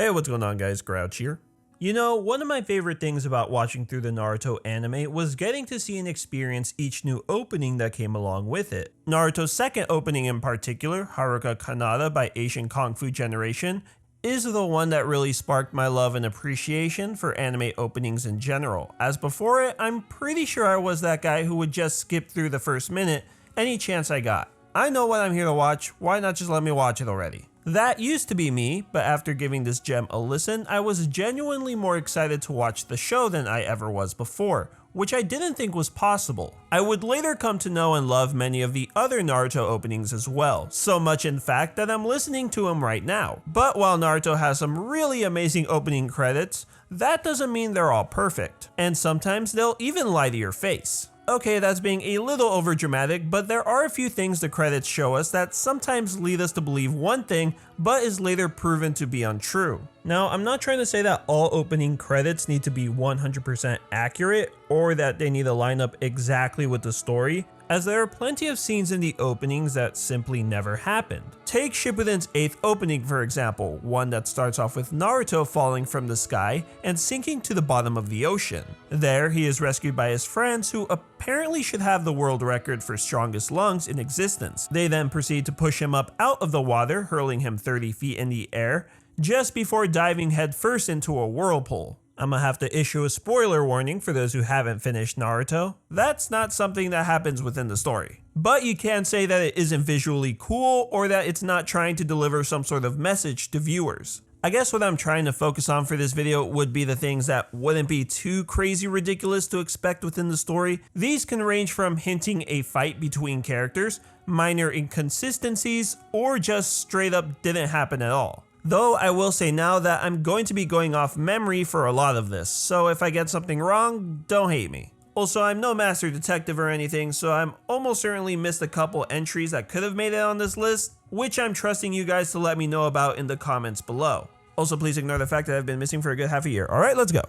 Hey, what's going on guys, Grouch here. You know, one of my favorite things about watching through the Naruto anime was getting to see and experience each new opening that came along with it. Naruto's second opening in particular, Haruka Kanata by Asian Kung Fu Generation, is the one that really sparked my love and appreciation for anime openings in general, as before it, I'm pretty sure I was that guy who would just skip through the first minute any chance I got. I know what I'm here to watch, why not just let me watch it already? That used to be me, but after giving this gem a listen, I was genuinely more excited to watch the show than I ever was before, which I didn't think was possible. I would later come to know and love many of the other Naruto openings as well, so much in fact that I'm listening to them right now. But while Naruto has some really amazing opening credits, that doesn't mean they're all perfect, and sometimes they'll even lie to your face. Okay, that's being a little overdramatic, but there are a few things the credits show us that sometimes lead us to believe one thing, but is later proven to be untrue. Now, I'm not trying to say that all opening credits need to be 100% accurate, or that they need to line up exactly with the story, as there are plenty of scenes in the openings that simply never happened. Take Shippuden's 8th opening for example, one that starts off with Naruto falling from the sky and sinking to the bottom of the ocean. There, he is rescued by his friends who apparently should have the world record for strongest lungs in existence. They then proceed to push him up out of the water, hurling him 30 feet in the air, just before diving headfirst into a whirlpool. I'm gonna have to issue a spoiler warning for those who haven't finished Naruto. That's not something that happens within the story. But you can say that it isn't visually cool or that it's not trying to deliver some sort of message to viewers. I guess what I'm trying to focus on for this video would be the things that wouldn't be too crazy ridiculous to expect within the story. These can range from hinting a fight between characters, minor inconsistencies, or just straight up didn't happen at all. Though I will say now that I'm going to be going off memory for a lot of this, so if I get something wrong, don't hate me. Also, I'm no master detective or anything, so I'm almost certainly missed a couple entries that could have made it on this list, which I'm trusting you guys to let me know about in the comments below. Also, please ignore the fact that I've been missing for a good half a year. Alright, let's go.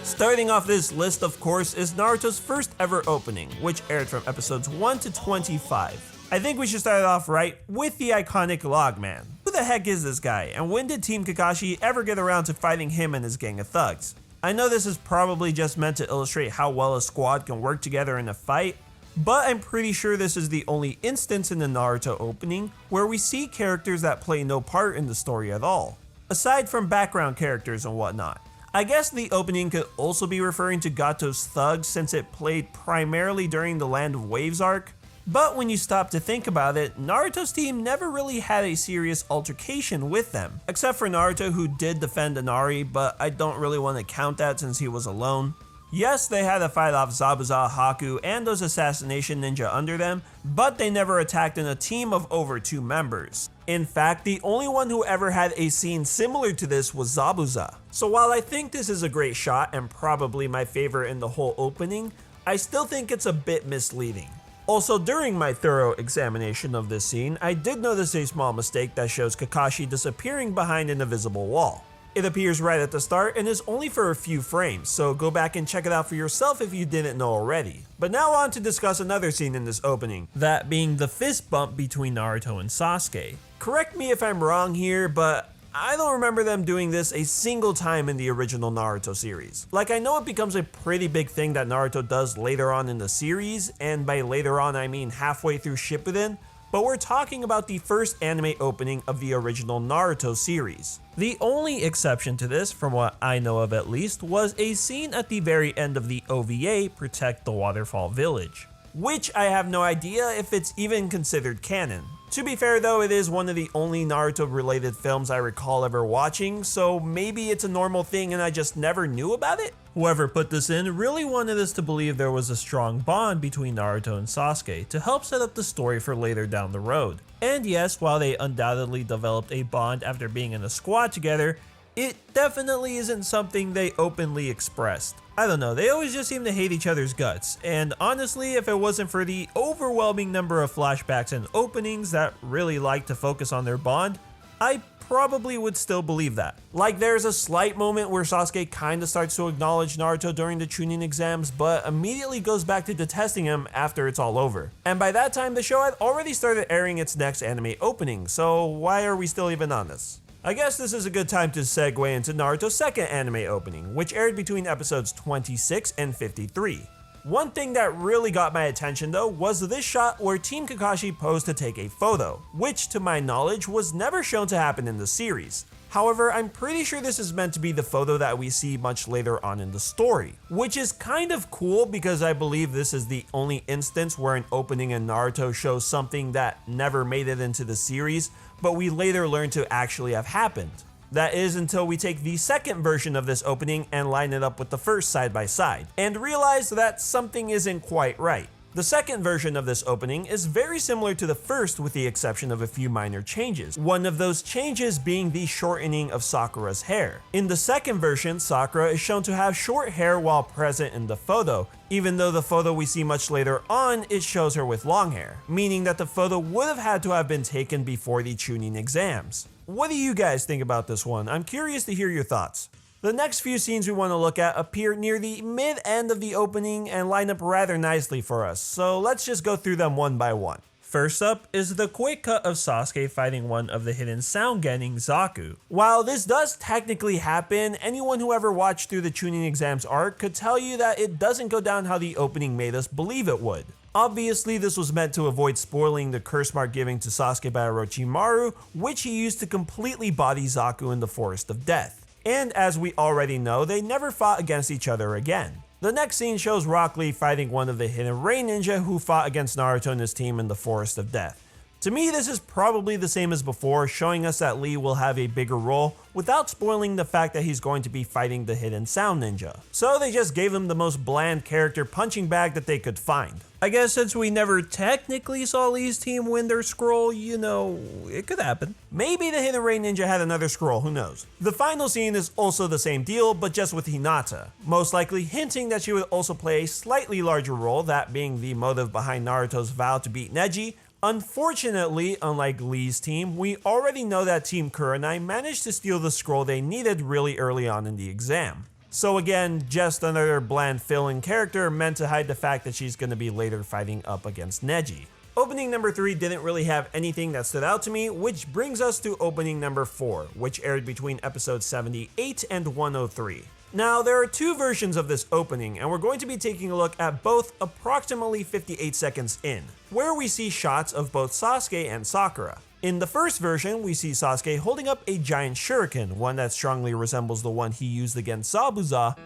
Starting off this list, of course, is Naruto's first ever opening, which aired from episodes 1 to 25. I think we should start off right with the iconic Logman. Who the heck is this guy, and when did Team Kakashi ever get around to fighting him and his gang of thugs? I know this is probably just meant to illustrate how well a squad can work together in a fight, but I'm pretty sure this is the only instance in the Naruto opening where we see characters that play no part in the story at all, aside from background characters and whatnot. I guess the opening could also be referring to Gato's thugs since it played primarily during the Land of Waves arc. But when you stop to think about it, Naruto's team never really had a serious altercation with them, except for Naruto who did defend Inari, but I don't really want to count that since he was alone. Yes, they had to fight off Zabuza, Haku, and those assassination ninja under them, but they never attacked in a team of over 2 members. In fact, the only one who ever had a scene similar to this was Zabuza. So while I think this is a great shot and probably my favorite in the whole opening, I still think it's a bit misleading. Also, during my thorough examination of this scene, I did notice a small mistake that shows Kakashi disappearing behind an invisible wall. It appears right at the start and is only for a few frames, so go back and check it out for yourself if you didn't know already. But now on to discuss another scene in this opening, that being the fist bump between Naruto and Sasuke. Correct me if I'm wrong here, but I don't remember them doing this a single time in the original Naruto series. Like, I know it becomes a pretty big thing that Naruto does later on in the series, and by later on I mean halfway through Shippuden, but we're talking about the first anime opening of the original Naruto series. The only exception to this, from what I know of at least, was a scene at the very end of the OVA, Protect the Waterfall Village, which I have no idea if it's even considered canon. To be fair though, it is one of the only Naruto related films I recall ever watching, so maybe it's a normal thing and I just never knew about it? Whoever put this in really wanted us to believe there was a strong bond between Naruto and Sasuke to help set up the story for later down the road. And yes, while they undoubtedly developed a bond after being in a squad together, it definitely isn't something they openly expressed. I don't know, they always just seem to hate each other's guts, and honestly, if it wasn't for the overwhelming number of flashbacks and openings that really like to focus on their bond, I probably would still believe that. Like, there's a slight moment where Sasuke kinda starts to acknowledge Naruto during the Chunin exams, but immediately goes back to detesting him after it's all over. And by that time, the show had already started airing its next anime opening, so why are we still even on this? I guess this is a good time to segue into Naruto's second anime opening, which aired between episodes 26 and 53. One thing that really got my attention though was this shot where Team Kakashi posed to take a photo, which to my knowledge was never shown to happen in the series. However, I'm pretty sure this is meant to be the photo that we see much later on in the story, which is kind of cool because I believe this is the only instance where an opening in Naruto shows something that never made it into the series, but we later learn to actually have happened. That is until we take the second version of this opening and line it up with the first side by side, and realize that something isn't quite right. The second version of this opening is very similar to the first with the exception of a few minor changes, one of those changes being the shortening of Sakura's hair. In the second version, Sakura is shown to have short hair while present in the photo, even though the photo we see much later on, it shows her with long hair, meaning that the photo would have had to have been taken before the Chunin exams. What do you guys think about this one? I'm curious to hear your thoughts. The next few scenes we want to look at appear near the mid-end of the opening and line up rather nicely for us, so let's just go through them one by one. First up is the quick cut of Sasuke fighting one of the hidden sound-getting Zaku. While this does technically happen, anyone who ever watched through the Chunin exams arc could tell you that it doesn't go down how the opening made us believe it would. Obviously, this was meant to avoid spoiling the curse mark given to Sasuke by Orochimaru, which he used to completely body Zaku in the Forest of Death. And as we already know, they never fought against each other again. The next scene shows Rock Lee fighting one of the hidden rain ninja who fought against Naruto and his team in the Forest of Death. To me, this is probably the same as before, showing us that Lee will have a bigger role without spoiling the fact that he's going to be fighting the hidden sound ninja. So they just gave him the most bland character punching bag that they could find. I guess since we never technically saw Lee's team win their scroll, you know, it could happen. Maybe the hidden rain ninja had another scroll, who knows. The final scene is also the same deal, but just with Hinata, most likely hinting that she would also play a slightly larger role, that being the motive behind Naruto's vow to beat Neji. Unfortunately, unlike Lee's team, we already know that Team Kurenai managed to steal the scroll they needed really early on in the exam. So again, just another bland fill-in character meant to hide the fact that she's going to be later fighting up against Neji. Opening number 3 didn't really have anything that stood out to me, which brings us to opening number 4, which aired between episodes 78 and 103. Now, there are two versions of this opening, and we're going to be taking a look at both approximately 58 seconds in, where we see shots of both Sasuke and Sakura. In the first version, we see Sasuke holding up a giant shuriken, one that strongly resembles the one he used against Zabuza.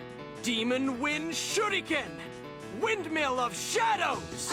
Demon Wind Shuriken! Windmill of Shadows!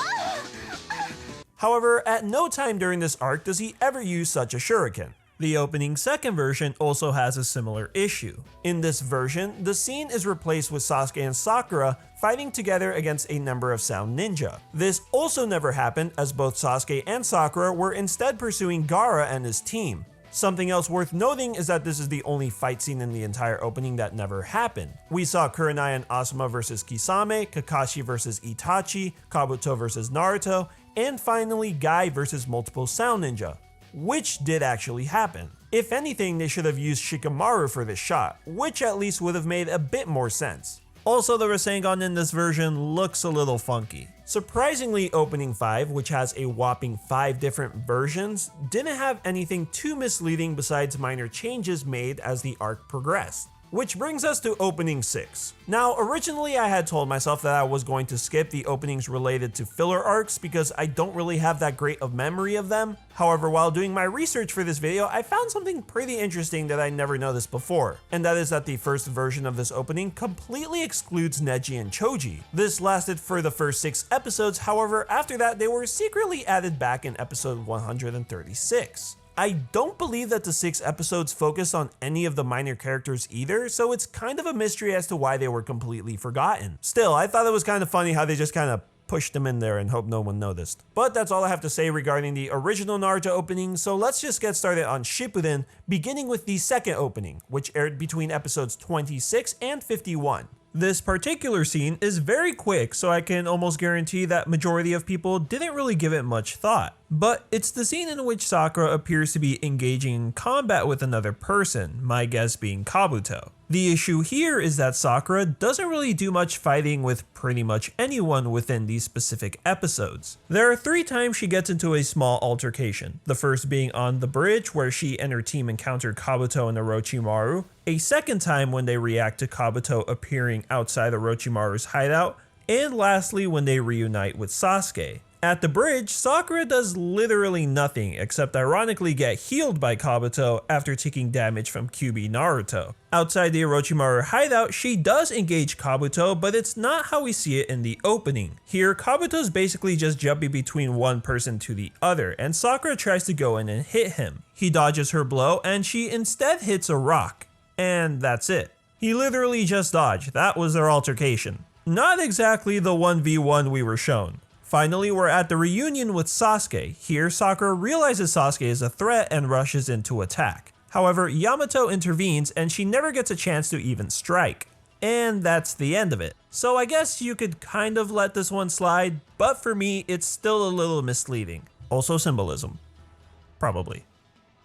However, at no time during this arc does he ever use such a shuriken. The opening second version also has a similar issue. In this version, the scene is replaced with Sasuke and Sakura fighting together against a number of sound ninja. This also never happened as both Sasuke and Sakura were instead pursuing Gaara and his team. Something else worth noting is that this is the only fight scene in the entire opening that never happened. We saw Kurenai and Asuma versus Kisame, Kakashi versus Itachi, Kabuto versus Naruto, and finally Guy versus multiple sound ninja, which did actually happen. If anything, they should have used Shikamaru for this shot, which at least would have made a bit more sense. Also, the Rasengan in this version looks a little funky. Surprisingly, opening 5, which has a whopping 5 different versions, didn't have anything too misleading besides minor changes made as the arc progressed. Which brings us to opening 6. Now, originally I had told myself that I was going to skip the openings related to filler arcs because I don't really have that great of memory of them. However, while doing my research for this video, I found something pretty interesting that I never noticed before, and that is that the first version of this opening completely excludes Neji and Choji. This lasted for the first 6 episodes, however, after that they were secretly added back in episode 136. I don't believe that the 6 episodes focus on any of the minor characters either, so it's kind of a mystery as to why they were completely forgotten. Still, I thought it was kind of funny how they just kind of pushed them in there and hope no one noticed. But that's all I have to say regarding the original Naruto opening, so let's just get started on Shippuden, beginning with the second opening, which aired between episodes 26 and 51. This particular scene is very quick, so I can almost guarantee that majority of people didn't really give it much thought. But it's the scene in which Sakura appears to be engaging in combat with another person, my guess being Kabuto. The issue here is that Sakura doesn't really do much fighting with pretty much anyone within these specific episodes. There are 3 times she gets into a small altercation, the first being on the bridge where she and her team encounter Kabuto and Orochimaru, a second time when they react to Kabuto appearing outside Orochimaru's hideout, and lastly when they reunite with Sasuke. At the bridge, Sakura does literally nothing except ironically get healed by Kabuto after taking damage from QB Naruto. Outside the Orochimaru hideout, she does engage Kabuto, but it's not how we see it in the opening. Here, Kabuto's basically just jumping between one person to the other, and Sakura tries to go in and hit him. He dodges her blow, and she instead hits a rock. And that's it. He literally just dodged. That was their altercation. Not exactly the 1v1 we were shown. Finally, we're at the reunion with Sasuke. Here, Sakura realizes Sasuke is a threat and rushes in to attack. However, Yamato intervenes and she never gets a chance to even strike. And that's the end of it. So I guess you could kind of let this one slide, but for me, it's still a little misleading. Also symbolism. Probably.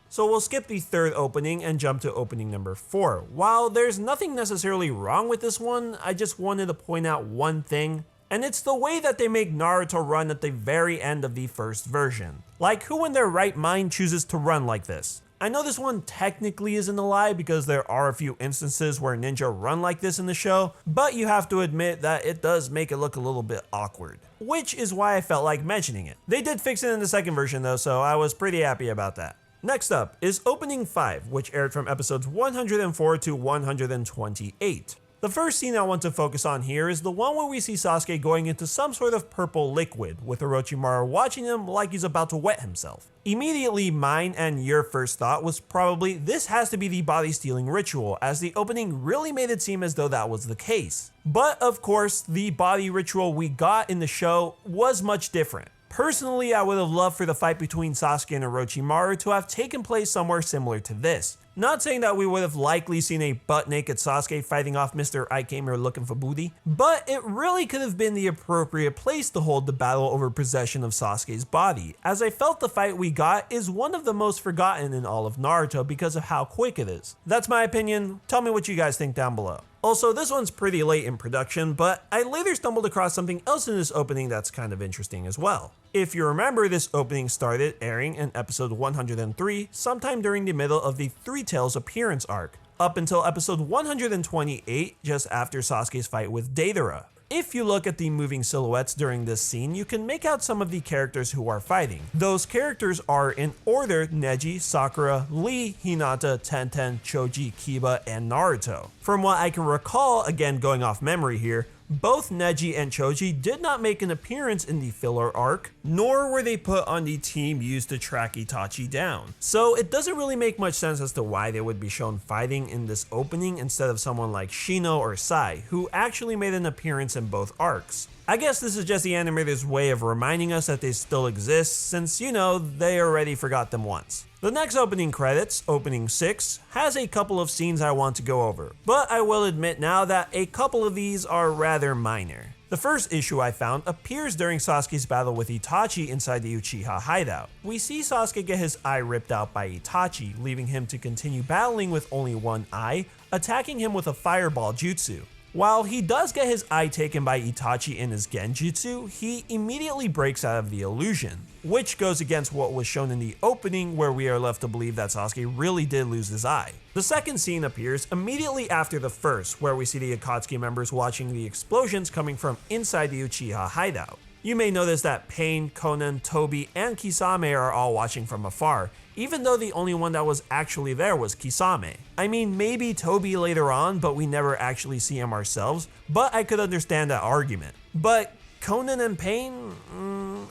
So we'll skip the 3rd opening and jump to opening number 4. While there's nothing necessarily wrong with this one, I just wanted to point out one thing. And it's the way that they make Naruto run at the very end of the first version. Like, who in their right mind chooses to run like this? I know this one technically isn't a lie because there are a few instances where ninja run like this in the show, but you have to admit that it does make it look a little bit awkward, which is why I felt like mentioning it. They did fix it in the 2nd version though, so I was pretty happy about that. Next up is opening 5, which aired from episodes 104 to 128. The first scene I want to focus on here is the one where we see Sasuke going into some sort of purple liquid, with Orochimaru watching him like he's about to wet himself. Immediately, mine and your first thought was probably this has to be the body stealing ritual, as the opening really made it seem as though that was the case. But of course, the body ritual we got in the show was much different. Personally, I would have loved for the fight between Sasuke and Orochimaru to have taken place somewhere similar to this. Not saying that we would have likely seen a butt-naked Sasuke fighting off Mr. I Came Here Looking for Booty, but it really could have been the appropriate place to hold the battle over possession of Sasuke's body, as I felt the fight we got is one of the most forgotten in all of Naruto because of how quick it is. That's my opinion. Tell me what you guys think down below. Also, this one's pretty late in production, but I later stumbled across something else in this opening that's kind of interesting as well. If you remember, this opening started airing in episode 103, sometime during the middle of the Three Tails appearance arc, up until episode 128, just after Sasuke's fight with Deidara. If you look at the moving silhouettes during this scene, you can make out some of the characters who are fighting. Those characters are in order Neji, Sakura, Lee, Hinata, Tenten, Choji, Kiba, and Naruto. From what I can recall, again going off memory here, both Neji and Choji did not make an appearance in the filler arc, nor were they put on the team used to track Itachi down. So it doesn't really make much sense as to why they would be shown fighting in this opening instead of someone like Shino or Sai, who actually made an appearance in both arcs. I guess this is just the animator's way of reminding us that they still exist, since, you know, they already forgot them once. The next opening credits, opening 6, has a couple of scenes I want to go over, but I will admit now that a couple of these are rather minor. The first issue I found appears during Sasuke's battle with Itachi inside the Uchiha hideout. We see Sasuke get his eye ripped out by Itachi, leaving him to continue battling with only one eye, attacking him with a fireball jutsu. While he does get his eye taken by Itachi in his genjutsu, he immediately breaks out of the illusion, which goes against what was shown in the opening, where we are left to believe that Sasuke really did lose his eye. The second scene appears immediately after the first, where we see the Akatsuki members watching the explosions coming from inside the Uchiha hideout. You may notice that Pain, Konan, Tobi, and Kisame are all watching from afar, even though the only one that was actually there was Kisame. I mean, maybe Tobi later on, but we never actually see him ourselves, but I could understand that argument. But Konan and Pain?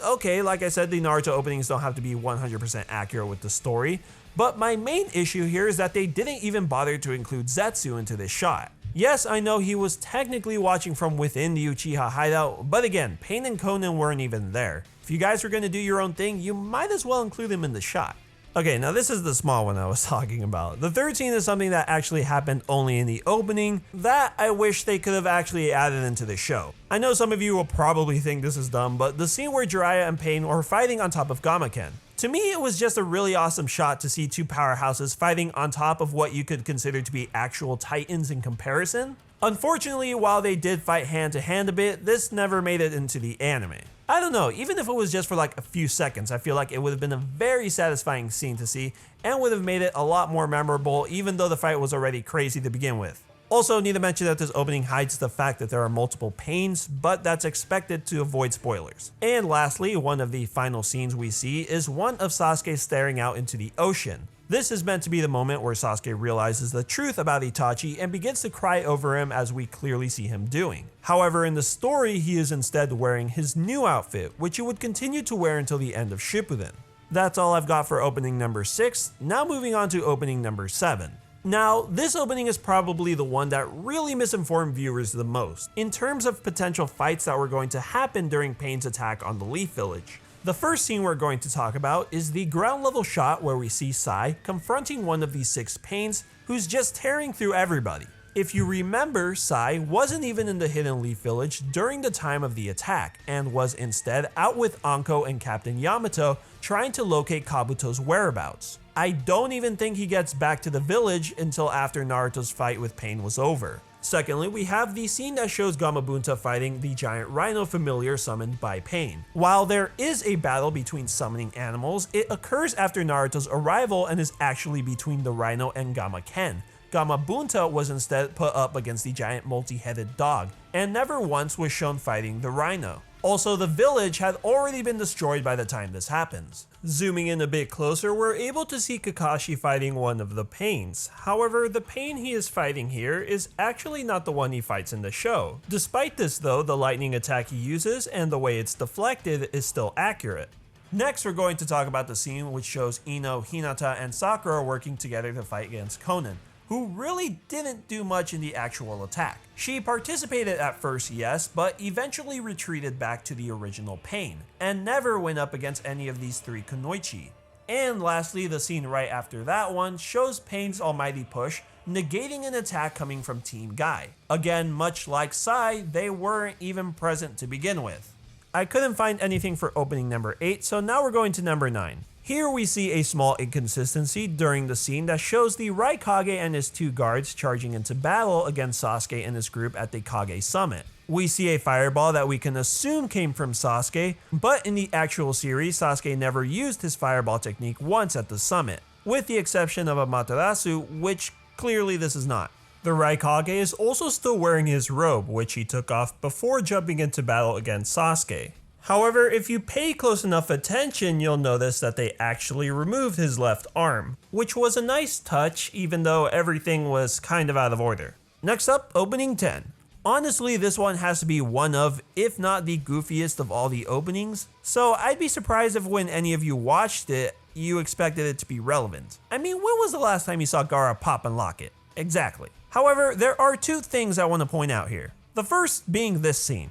Okay, like I said, the Naruto openings don't have to be 100% accurate with the story, but my main issue here is that they didn't even bother to include Zetsu into this shot. Yes, I know he was technically watching from within the Uchiha hideout, but again, Pain and Konan weren't even there. If you guys are going to do your own thing, you might as well include him in the shot. Okay, now this is the small one I was talking about. The third scene is something that actually happened only in the opening that I wish they could have actually added into the show. I know some of you will probably think this is dumb, but the scene where Jiraiya and Pain were fighting on top of Gamaken. To me, it was just a really awesome shot to see two powerhouses fighting on top of what you could consider to be actual titans in comparison. Unfortunately, while they did fight hand to hand a bit, this never made it into the anime. I don't know, even if it was just for like a few seconds, I feel like it would have been a very satisfying scene to see and would have made it a lot more memorable even though the fight was already crazy to begin with. Also, need to mention that this opening hides the fact that there are multiple pains, but that's expected to avoid spoilers. And lastly, one of the final scenes we see is one of Sasuke staring out into the ocean. This is meant to be the moment where Sasuke realizes the truth about Itachi and begins to cry over him as we clearly see him doing. However, in the story, he is instead wearing his new outfit, which he would continue to wear until the end of Shippuden. That's all I've got for opening number 6, now moving on to opening number 7. Now, this opening is probably the one that really misinformed viewers the most, in terms of potential fights that were going to happen during Pain's attack on the Leaf Village. The first scene we're going to talk about is the ground level shot where we see Sai confronting one of these 6 Pains who's just tearing through everybody. If you remember, Sai wasn't even in the Hidden Leaf Village during the time of the attack and was instead out with Anko and Captain Yamato trying to locate Kabuto's whereabouts. I don't even think he gets back to the village until after Naruto's fight with Pain was over. Secondly, we have the scene that shows Gamabunta fighting the giant rhino familiar summoned by Pain. While there is a battle between summoning animals, it occurs after Naruto's arrival and is actually between the rhino and Gamaken. Gamabunta was instead put up against the giant multi-headed dog, and never once was shown fighting the rhino. Also, the village had already been destroyed by the time this happens. Zooming in a bit closer, we're able to see Kakashi fighting one of the Pains. However, the Pain he is fighting here is actually not the one he fights in the show. Despite this though, the lightning attack he uses and the way it's deflected is still accurate. Next, we're going to talk about the scene which shows Ino, Hinata, and Sakura working together to fight against Konan, who really didn't do much in the actual attack. She participated at first, yes, but eventually retreated back to the original Pain, and never went up against any of these 3 Kunoichi. And lastly, the scene right after that one shows Pain's almighty push, negating an attack coming from Team Guy. Again, much like Sai, they weren't even present to begin with. I couldn't find anything for opening number 8, so now we're going to number 9. Here we see a small inconsistency during the scene that shows the Raikage and his 2 guards charging into battle against Sasuke and his group at the Kage Summit. We see a fireball that we can assume came from Sasuke, but in the actual series, Sasuke never used his fireball technique once at the summit, with the exception of a Matarasu, which clearly this is not. The Raikage is also still wearing his robe, which he took off before jumping into battle against Sasuke. However, if you pay close enough attention, you'll notice that they actually removed his left arm, which was a nice touch even though everything was kind of out of order. Next up, opening 10. Honestly, this one has to be one of, if not the goofiest of all the openings, so I'd be surprised if when any of you watched it, you expected it to be relevant. I mean, when was the last time you saw Gaara pop and lock it? Exactly. However, there are 2 things I want to point out here. The first being this scene.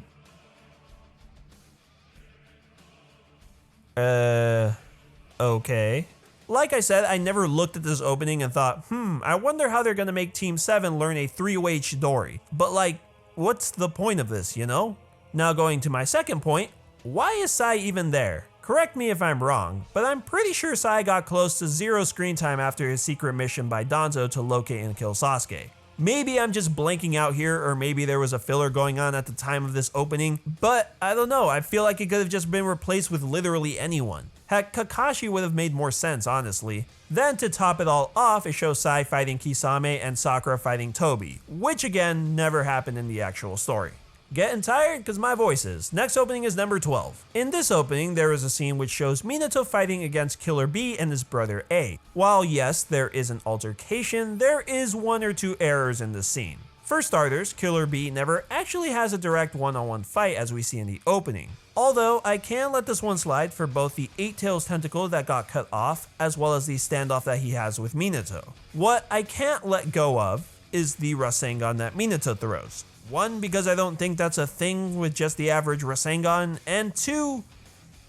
Okay. Like I said, I never looked at this opening and thought, I wonder how they're gonna make Team 7 learn a 3-way Chidori. But like, what's the point of this, you know? Now going to my second point, why is Sai even there? Correct me if I'm wrong, but I'm pretty sure Sai got close to 0 screen time after his secret mission by Danzo to locate and kill Sasuke. Maybe I'm just blanking out here, or maybe there was a filler going on at the time of this opening, but I don't know, I feel like it could have just been replaced with literally anyone. Heck, Kakashi would have made more sense, honestly. Then to top it all off, it shows Sai fighting Kisame and Sakura fighting Tobi, which again, never happened in the actual story. Getting tired? Cause my voice is. Next opening is number 12. In this opening, there is a scene which shows Minato fighting against Killer B and his brother A. While yes, there is an altercation, there is 1 or 2 errors in the scene. For starters, Killer B never actually has a direct one-on-one fight as we see in the opening. Although, I can let this one slide for both the 8 Tails tentacle that got cut off, as well as the standoff that he has with Minato. What I can't let go of is the Rasengan that Minato throws. 1, because I don't think that's a thing with just the average Rasengan, and 2,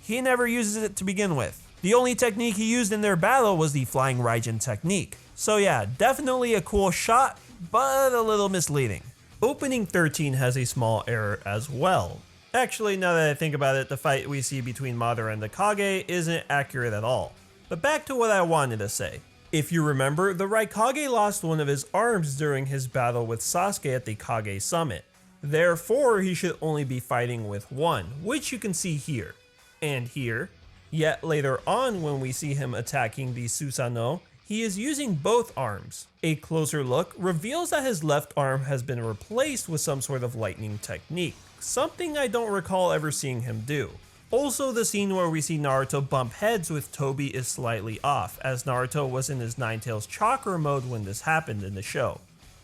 he never uses it to begin with. The only technique he used in their battle was the flying Raijin technique. So yeah, definitely a cool shot, but a little misleading. Opening 13 has a small error as well. Actually, now that I think about it, the fight we see between Madara and the Kage isn't accurate at all. But back to what I wanted to say. If you remember, the Raikage lost one of his arms during his battle with Sasuke at the Kage Summit. Therefore, he should only be fighting with one, which you can see here and here. Yet later on, when we see him attacking the Susanoo, he is using both arms. A closer look reveals that his left arm has been replaced with some sort of lightning technique, something I don't recall ever seeing him do. Also, the scene where we see Naruto bump heads with Tobi is slightly off, as Naruto was in his Nine Tails chakra mode when this happened in the show.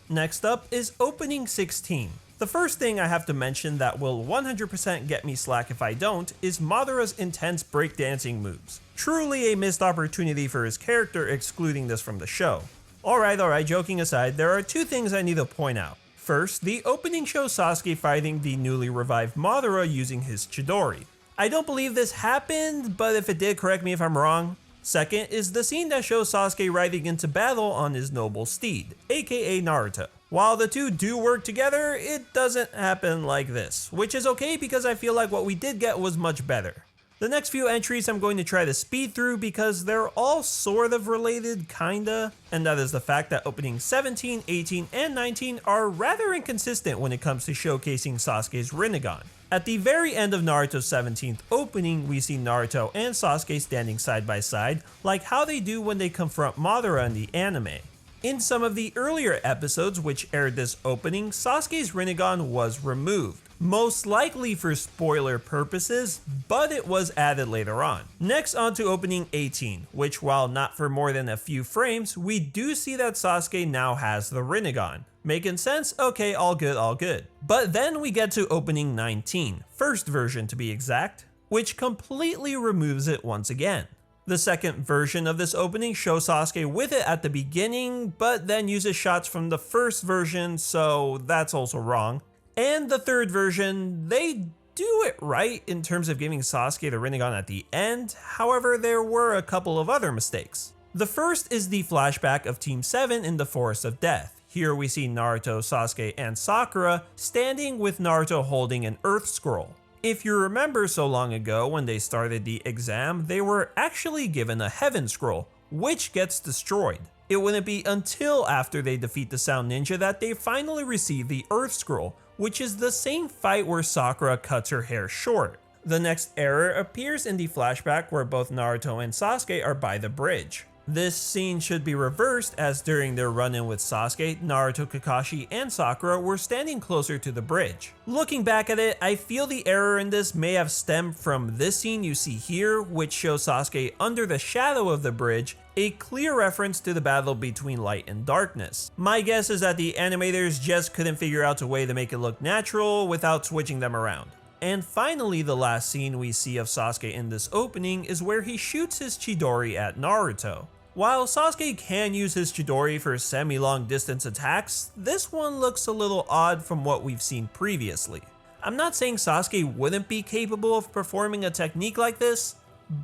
Next up is opening 16. The first thing I have to mention that will 100% get me slack if I don't is Madara's intense breakdancing moves. Truly a missed opportunity for his character excluding this from the show. Alright, joking aside, there are two things I need to point out. First, the opening shows Sasuke fighting the newly revived Madara using his Chidori. I don't believe this happened, but if it did, correct me if I'm wrong. Second is the scene that shows Sasuke riding into battle on his noble steed, aka Naruto. While the two do work together, it doesn't happen like this, which is okay because I feel like what we did get was much better. The next few entries I'm going to try to speed through because they're all sort of related, kinda, and that is the fact that opening 17, 18, and 19 are rather inconsistent when it comes to showcasing Sasuke's Rinnegan. At the very end of Naruto's 17th opening, we see Naruto and Sasuke standing side by side, like how they do when they confront Madara in the anime. In some of the earlier episodes which aired this opening, Sasuke's Rinnegan was removed. Most likely for spoiler purposes, but it was added later on. Next on to opening 18, which while not for more than a few frames, we do see that Sasuke now has the Rinnegan. Making sense? Okay, all good. But then we get to opening 19, first version to be exact, which completely removes it once again. The second version of this opening shows Sasuke with it at the beginning, but then uses shots from the first version, so that's also wrong. And the third version, they do it right in terms of giving Sasuke the Rinnegan at the end, however there were a couple of other mistakes. The first is the flashback of Team 7 in the Forest of Death. Here we see Naruto, Sasuke, and Sakura standing with Naruto holding an Earth Scroll. If you remember so long ago when they started the exam, they were actually given a Heaven Scroll, which gets destroyed. It wouldn't be until after they defeat the Sound Ninja that they finally receive the Earth Scroll, which is the same fight where Sakura cuts her hair short. The next error appears in the flashback where both Naruto and Sasuke are by the bridge. This scene should be reversed as during their run-in with Sasuke, Naruto, Kakashi, and Sakura were standing closer to the bridge. Looking back at it, I feel the error in this may have stemmed from this scene you see here, which shows Sasuke under the shadow of the bridge, a clear reference to the battle between light and darkness. My guess is that the animators just couldn't figure out a way to make it look natural without switching them around. And finally, the last scene we see of Sasuke in this opening is where he shoots his Chidori at Naruto. While Sasuke can use his Chidori for semi-long distance attacks, this one looks a little odd from what we've seen previously. I'm not saying Sasuke wouldn't be capable of performing a technique like this,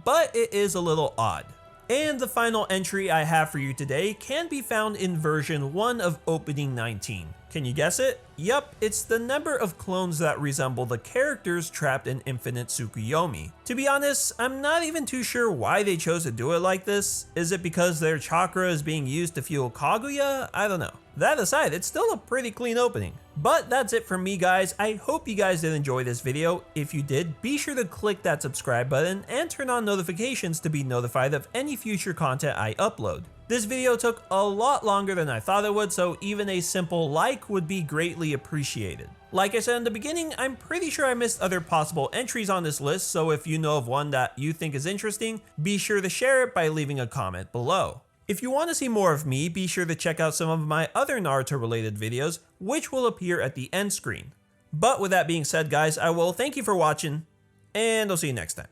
but it is a little odd. And the final entry I have for you today can be found in version 1 of opening 19. Can you guess it? Yup, it's the number of clones that resemble the characters trapped in Infinite Tsukuyomi. To be honest, I'm not even too sure why they chose to do it like this. Is it because their chakra is being used to fuel Kaguya? I don't know. That aside, it's still a pretty clean opening. But that's it from me, guys. I hope you guys did enjoy this video. If you did, be sure to click that subscribe button and turn on notifications to be notified of any future content I upload. This video took a lot longer than I thought it would, so even a simple like would be greatly appreciated. Like I said in the beginning, I'm pretty sure I missed other possible entries on this list, so if you know of one that you think is interesting, be sure to share it by leaving a comment below. If you want to see more of me, be sure to check out some of my other Naruto related videos, which will appear at the end screen. But with that being said, guys, I will thank you for watching, and I'll see you next time.